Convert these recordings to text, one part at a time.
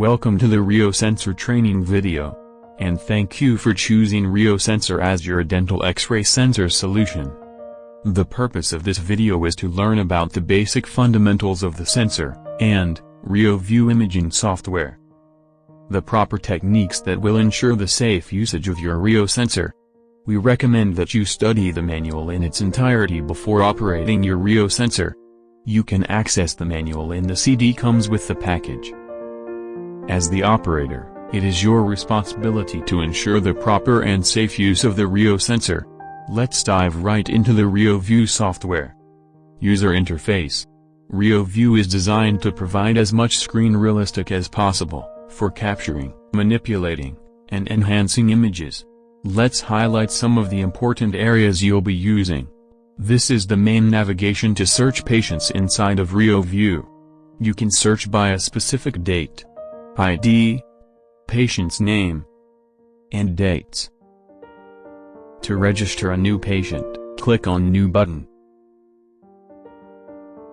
Welcome to the RIOSensor training video. And thank you for choosing RIOSensor as your dental X-ray sensor solution. The purpose of this video is to learn about the basic fundamentals of the sensor, and RIOView imaging software. The proper techniques that will ensure the safe usage of your RIOSensor. We recommend that you study the manual in its entirety before operating your RIOSensor. You can access the manual in the CD comes with the package. As the operator, it is your responsibility to ensure the proper and safe use of the RIOSensor. Let's dive right into the RIOView software. User interface. RIOView is designed to provide as much screen realistic as possible, for capturing, manipulating, and enhancing images. Let's highlight some of the important areas you'll be using. This is the main navigation to search patients inside of RIOView. You can search by a specific date, ID, patient's name, and dates. To register a new patient, click on New button.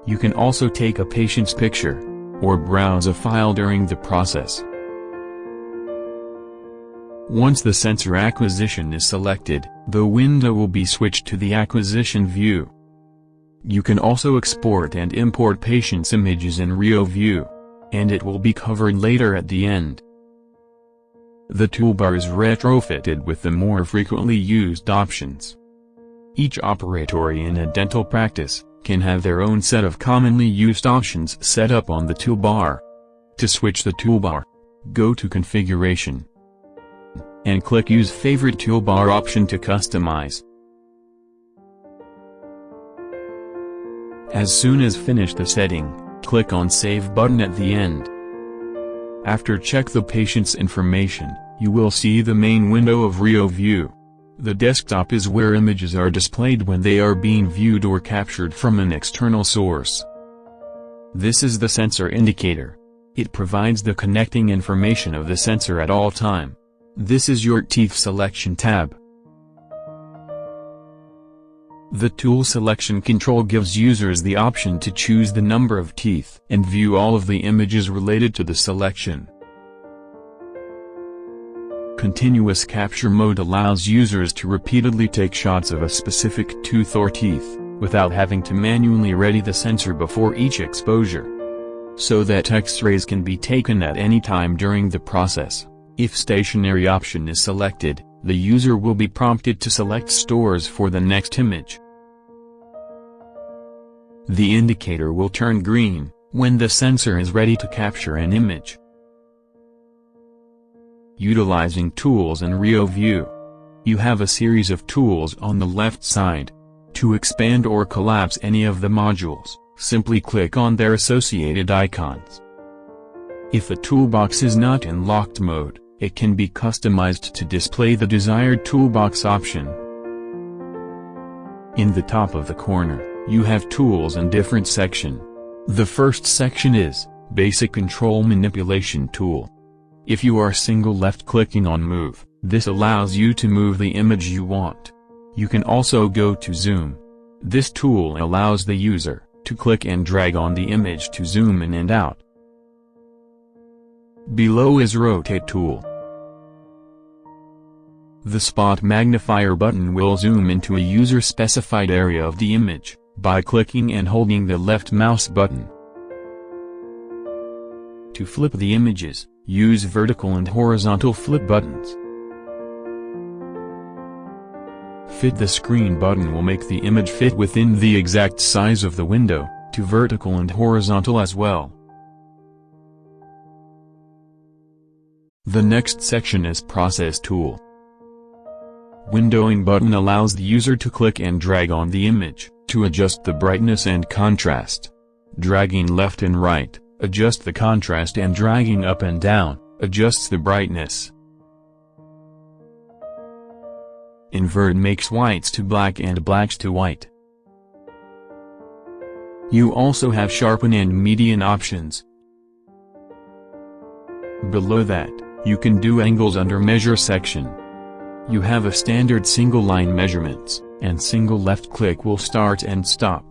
You can also take a patient's picture, or browse a file during the process. Once the sensor acquisition is selected, the window will be switched to the acquisition view. You can also export and import patients' images in RIOView, and it will be covered later at the end. The toolbar is retrofitted with the more frequently used options. Each operator in a dental practice can have their own set of commonly used options set up on the toolbar. To switch the toolbar, go to Configuration and click Use Favorite Toolbar option to customize. As soon as finish the setting, click on Save button at the end. After check the patient's information, you will see the main window of RIOView. The desktop is where images are displayed when they are being viewed or captured from an external source. This is the sensor indicator. It provides the connecting information of the sensor at all time. This is your teeth selection tab. The tool selection control gives users the option to choose the number of teeth and view all of the images related to the selection. Continuous capture mode allows users to repeatedly take shots of a specific tooth or teeth, without having to manually ready the sensor before each exposure, so that X-rays can be taken at any time during the process. If stationary option is selected, the user will be prompted to select stores for the next image. The indicator will turn green when the sensor is ready to capture an image. Utilizing tools in RIOView. You have a series of tools on the left side. To expand or collapse any of the modules, simply click on their associated icons. If a toolbox is not in locked mode, it can be customized to display the desired toolbox option. In the top of the corner, you have tools in different section. The first section is Basic Control Manipulation Tool. If you are single left-clicking on Move, this allows you to move the image you want. You can also go to Zoom. This tool allows the user to click and drag on the image to zoom in and out. Below is Rotate tool. The spot magnifier button will zoom into a user-specified area of the image, by clicking and holding the left mouse button. To flip the images, use vertical and horizontal flip buttons. Fit the screen button will make the image fit within the exact size of the window, to vertical and horizontal as well. The next section is Process tool. Windowing button allows the user to click and drag on the image, to adjust the brightness and contrast. Dragging left and right, adjust the contrast, and dragging up and down, adjusts the brightness. Invert makes whites to black and blacks to white. You also have Sharpen and Median options. Below that, you can do angles under Measure section. You have a standard single line measurements, and single left click will start and stop.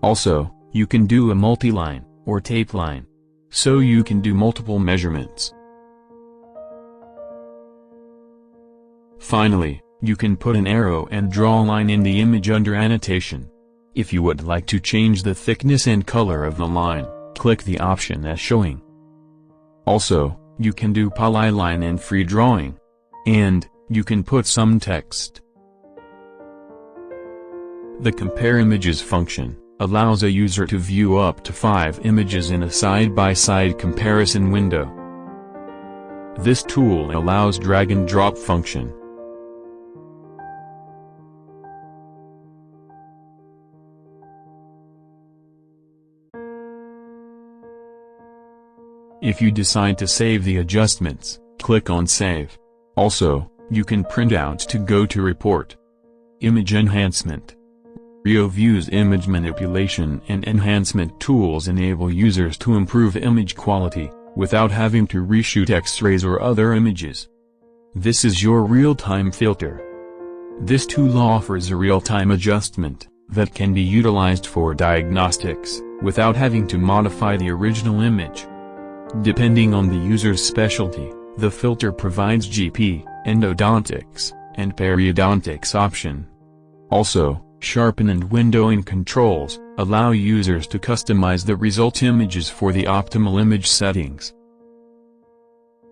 Also, you can do a multi-line, or tape line. so you can do multiple measurements. Finally, you can put an arrow and draw a line in the image under annotation. If you would like to change the thickness and color of the line, click the option as showing. Also, you can do polyline and free drawing. And, you can put some text. The Compare Images function allows a user to view up to 5 images in a side-by-side comparison window. This tool allows drag and drop function. If you decide to save the adjustments, click on Save. Also, you can print out to go to Report. Image Enhancement. RIOView's image manipulation and enhancement tools enable users to improve image quality, without having to reshoot X-rays or other images. This is your real-time filter. This tool offers a real-time adjustment that can be utilized for diagnostics, without having to modify the original image. Depending on the user's specialty, the filter provides GP, endodontics, and periodontics option. Also, sharpen and windowing controls allow users to customize the result images for the optimal image settings.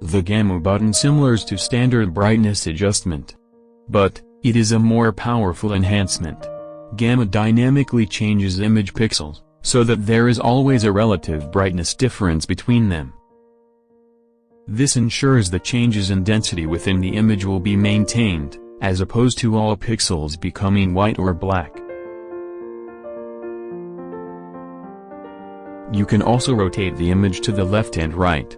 The Gamma button similar to standard brightness adjustment, but it is a more powerful enhancement. Gamma dynamically changes image pixels, so that there is always a relative brightness difference between them. This ensures the changes in density within the image will be maintained, as opposed to all pixels becoming white or black. You can also rotate the image to the left and right.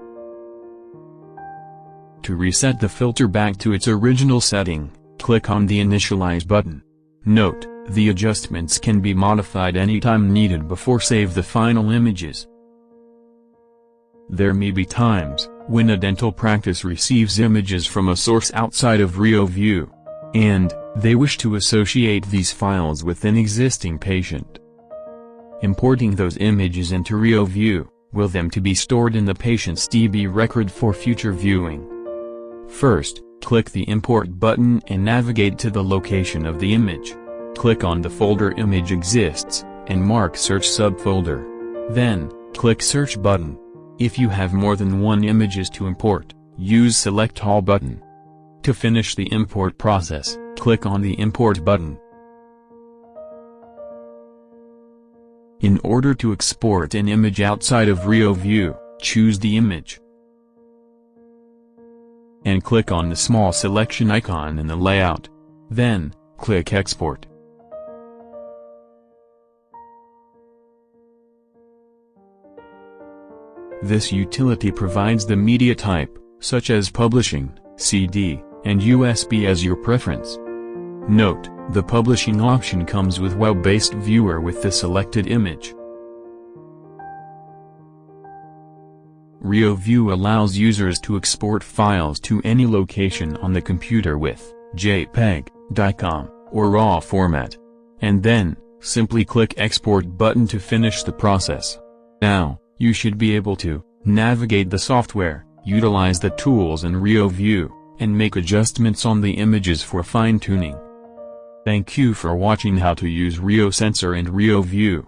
To reset the filter back to its original setting, click on the Initialize button. Note, the adjustments can be modified anytime needed before save the final images. There may be times when a dental practice receives images from a source outside of RIOView, and they wish to associate these files with an existing patient. Importing those images into RIOView will them to be stored in the patient's DB record for future viewing. First, click the Import button and navigate to the location of the image. Click on the folder image exists, and mark Search subfolder. Then, click Search button. If you have more than one images to import, use Select All button. To finish the import process, click on the Import button. In order to export an image outside of RIOView, choose the image and click on the small selection icon in the layout. Then, click Export. This utility provides the media type, such as publishing, CD, and USB as your preference. Note, the publishing option comes with web-based viewer with the selected image. RIOView allows users to export files to any location on the computer with JPEG, DICOM, or RAW format. And then, simply click Export button to finish the process. Now, you should be able to navigate the software, utilize the tools in RIOView, and make adjustments on the images for fine-tuning. Thank you for watching how to use RIOSensor and RIOView.